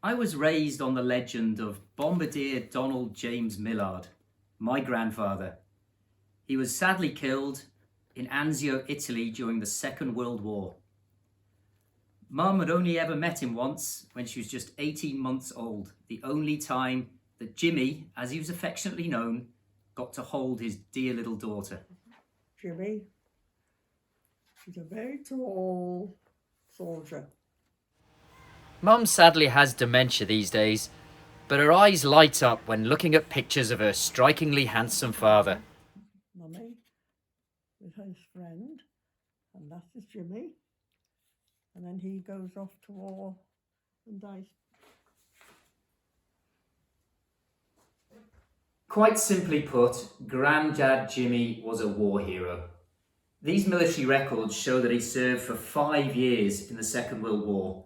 I was raised on the legend of Bombardier Donald James Millard, my grandfather. He was sadly killed in Anzio, Italy during the Second World War. Mum had only ever met him once when she was just 18 months old, the only time that Jimmy, as he was affectionately known, got to hold his dear little daughter. Jimmy, she's a very tall soldier. Mum sadly has dementia these days, but her eyes light up when looking at pictures of her strikingly handsome father. Mummy with his friend, and that is Jimmy. And then he goes off to war and dies. Quite simply put, Grandad Jimmy was a war hero. These military records show that he served for 5 years in the Second World War,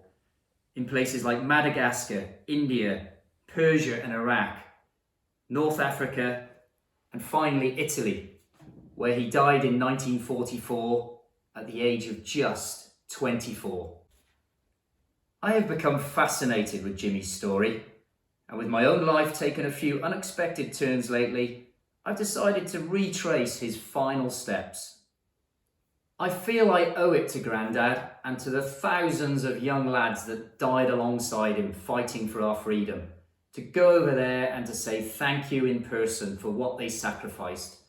in places like Madagascar, India, Persia and Iraq, North Africa, and finally Italy, where he died in 1944 at the age of just 24. I have become fascinated with Jimmy's story, and with my own life taking a few unexpected turns lately, I've decided to retrace his final steps. I feel I owe it to Grandad and to the thousands of young lads that died alongside him fighting for our freedom, to go over there and to say thank you in person for what they sacrificed,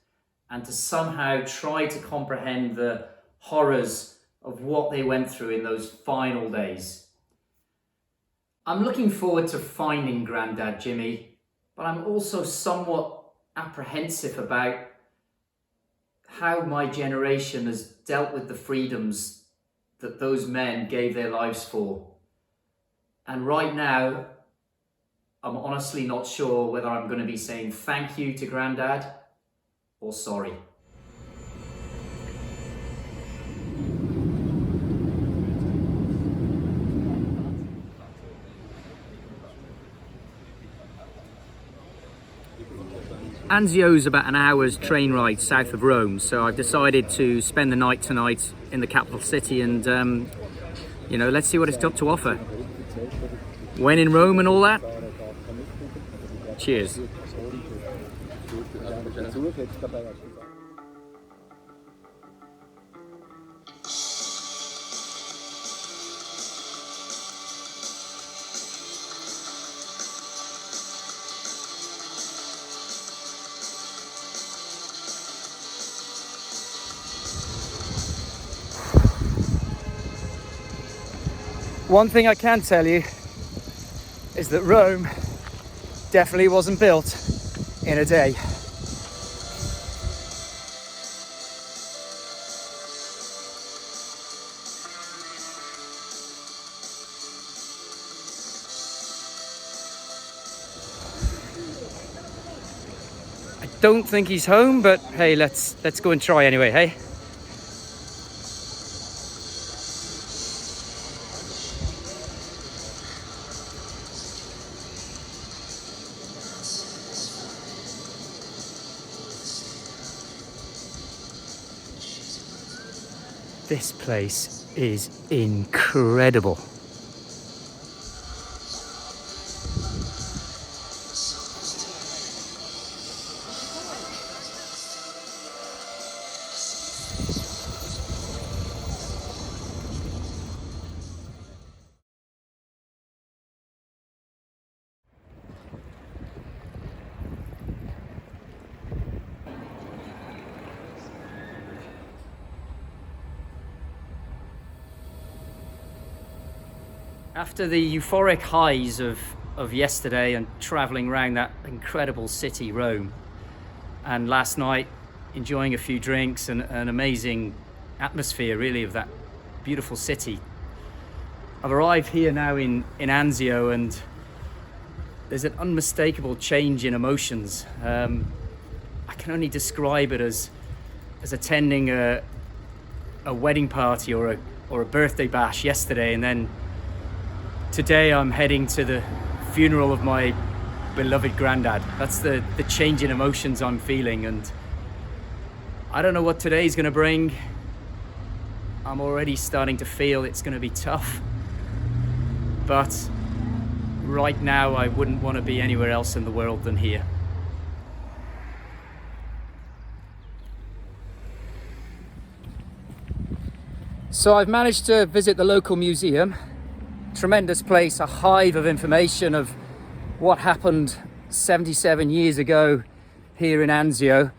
and to somehow try to comprehend the horrors of what they went through in those final days. I'm looking forward to finding Grandad Jimmy, but I'm also somewhat apprehensive about how my generation has dealt with the freedoms that those men gave their lives for. And right now, I'm honestly not sure whether I'm going to be saying thank you to Grandad or sorry. Anzio's about an hour's train ride south of Rome, so I've decided to spend the night tonight in the capital city and, let's see what it's got to offer. When in Rome and all that. Cheers. One thing I can tell you is that Rome definitely wasn't built in a day. I don't think he's home, but hey, let's go and try anyway, hey? This place is incredible. After the euphoric highs of yesterday and travelling around that incredible city, Rome, and last night enjoying a few drinks and an amazing atmosphere really of that beautiful city, I've arrived here now in Anzio, and there's an unmistakable change in emotions. I can only describe it as attending a wedding party or a birthday bash yesterday, and then today I'm heading to the funeral of my beloved Grandad. That's the change in emotions I'm feeling, and I don't know what today's gonna bring. I'm already starting to feel it's gonna be tough, but right now I wouldn't want to be anywhere else in the world than here. So I've managed to visit the local museum. Tremendous place, a hive of information of what happened 77 years ago here in Anzio.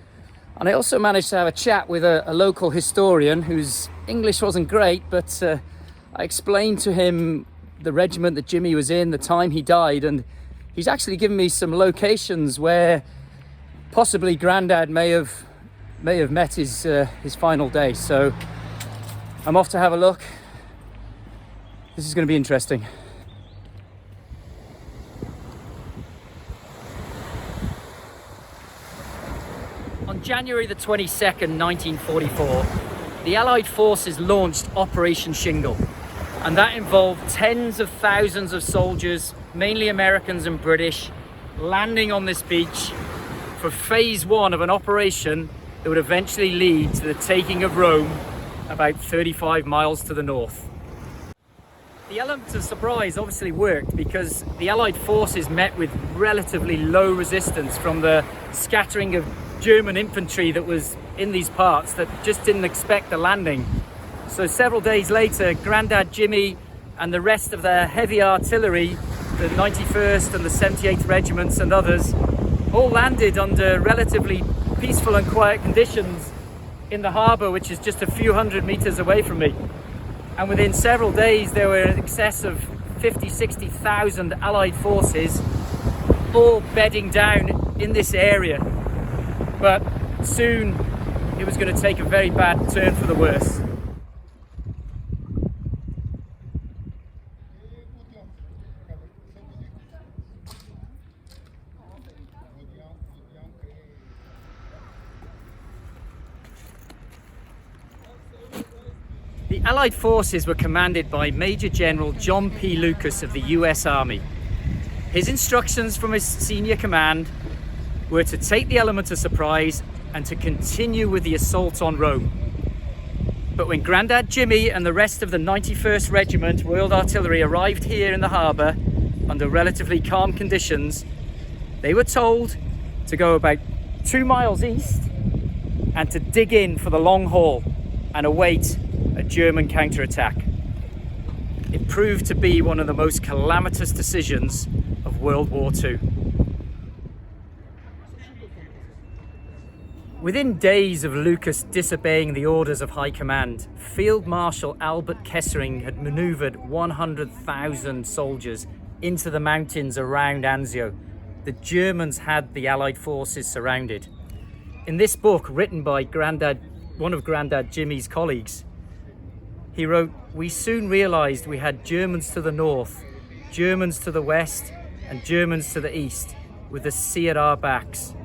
And I also managed to have a chat with a local historian whose English wasn't great, but I explained to him the regiment that Jimmy was in, the time he died, and he's actually given me some locations where possibly Grandad may have met his final day. So I'm off to have a look. This is going to be interesting. On January the 22nd, 1944, the Allied forces launched Operation Shingle, and that involved tens of thousands of soldiers, mainly Americans and British, landing on this beach for phase one of an operation that would eventually lead to the taking of Rome about 35 miles to the north. The element of surprise obviously worked because the Allied forces met with relatively low resistance from the scattering of German infantry that was in these parts that just didn't expect the landing. So several days later, Grandad Jimmy and the rest of their heavy artillery, the 91st and the 78th regiments and others, all landed under relatively peaceful and quiet conditions in the harbour, which is just a few hundred meters away from me. And within several days, there were in excess of 60,000 Allied forces all bedding down in this area. But soon it was going to take a very bad turn for the worse. The Allied forces were commanded by Major General John P. Lucas of the US Army. His instructions from his senior command were to take the element of surprise and to continue with the assault on Rome. But when Grandad Jimmy and the rest of the 91st Regiment Royal Artillery arrived here in the harbour under relatively calm conditions, they were told to go about 2 miles east and to dig in for the long haul and await a German counterattack. It proved to be one of the most calamitous decisions of World War II. Within days of Lucas disobeying the orders of High Command, Field Marshal Albert Kessering had manoeuvred 100,000 soldiers into the mountains around Anzio. The Germans had the Allied forces surrounded. In this book, written by one of Grandad Jimmy's colleagues, he wrote, "We soon realised we had Germans to the north, Germans to the west, and Germans to the east, with the sea at our backs.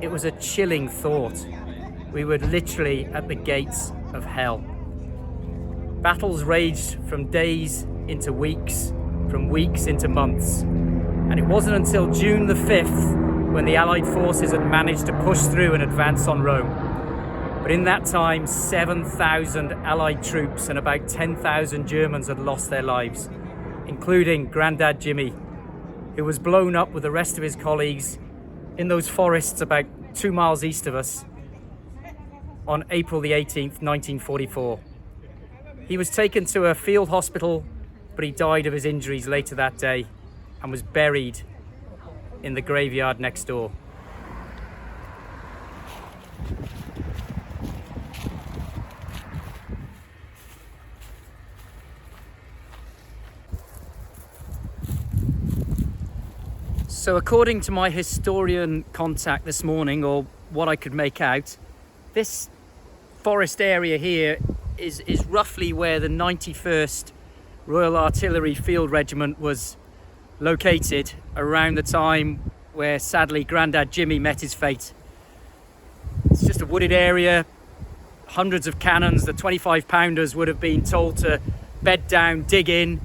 It was a chilling thought. We were literally at the gates of hell." Battles raged from days into weeks, from weeks into months. And it wasn't until June the 5th when the Allied forces had managed to push through and advance on Rome. But in that time, 7,000 Allied troops and about 10,000 Germans had lost their lives, including Grandad Jimmy, who was blown up with the rest of his colleagues in those forests about 2 miles east of us on April the 18th, 1944. He was taken to a field hospital, but he died of his injuries later that day and was buried in the graveyard next door. So according to my historian contact this morning, or what I could make out, this forest area here is roughly where the 91st Royal Artillery Field Regiment was located around the time where sadly Grandad Jimmy met his fate. It's just a wooded area, hundreds of cannons. The 25-pounders would have been told to bed down, dig in.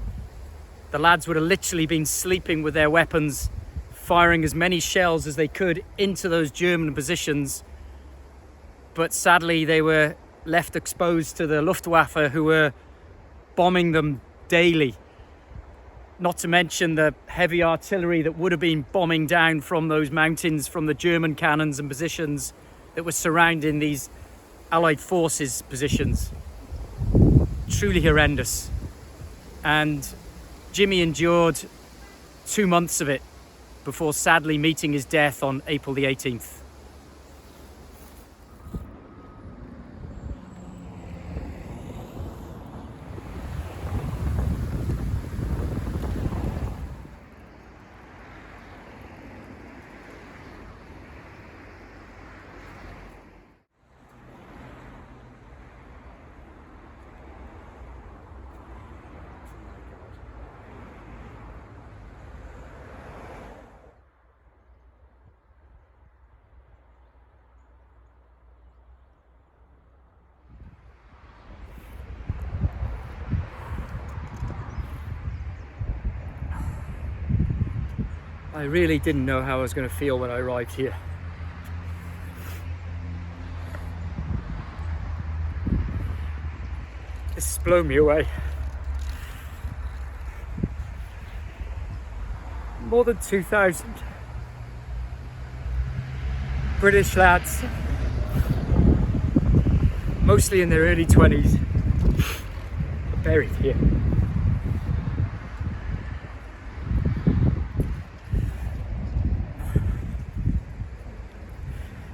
The lads would have literally been sleeping with their weapons, firing as many shells as they could into those German positions. But sadly, they were left exposed to the Luftwaffe, who were bombing them daily. not to mention the heavy artillery that would have been bombing down from those mountains from the German cannons and positions that were surrounding these Allied forces positions. Truly horrendous. And Jimmy endured 2 months of it before sadly meeting his death on April the 18th. I really didn't know how I was going to feel when I arrived here. This has blown me away. More than 2,000 British lads, mostly in their early 20s, are buried here.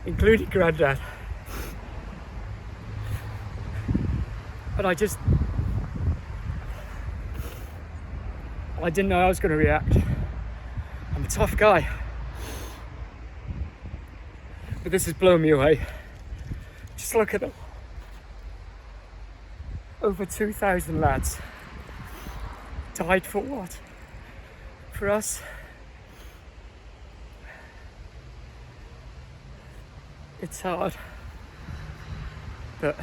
Including Grandad. And I didn't know how I was going to react. I'm a tough guy. But this has blown me away. Just look at them. Over 2,000 lads. Died for what? For us? It's hard, but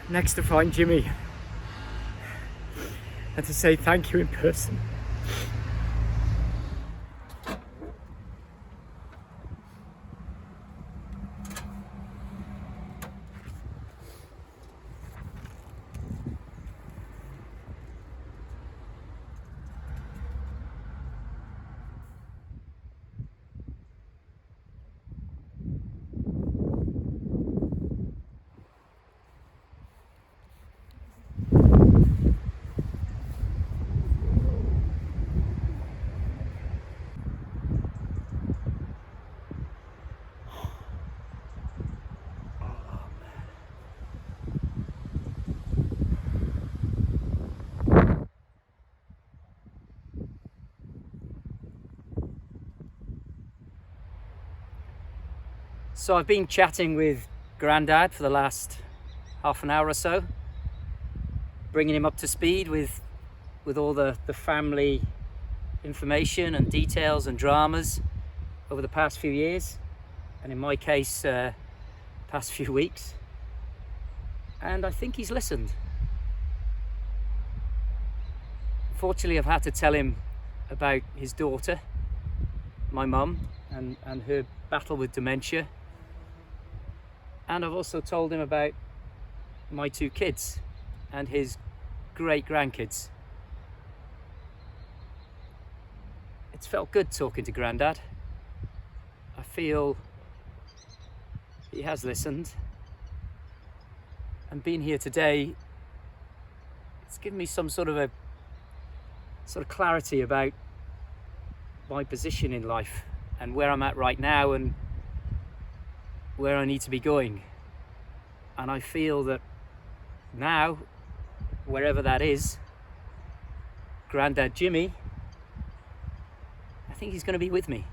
next to find Jimmy and to say thank you in person. So I've been chatting with Grandad for the last half an hour or so, bringing him up to speed with all the family information and details and dramas over the past few years, and in my case, past few weeks. And I think he's listened. Unfortunately, I've had to tell him about his daughter, my mum, and her battle with dementia. And I've also told him about my 2 kids and his great grandkids. It's felt good talking to Grandad. I feel he has listened, and being here today, it's given me some sort of clarity about my position in life and where I'm at right now and where I need to be going. And I feel that now, wherever that is, Grandad Jimmy, I think he's going to be with me.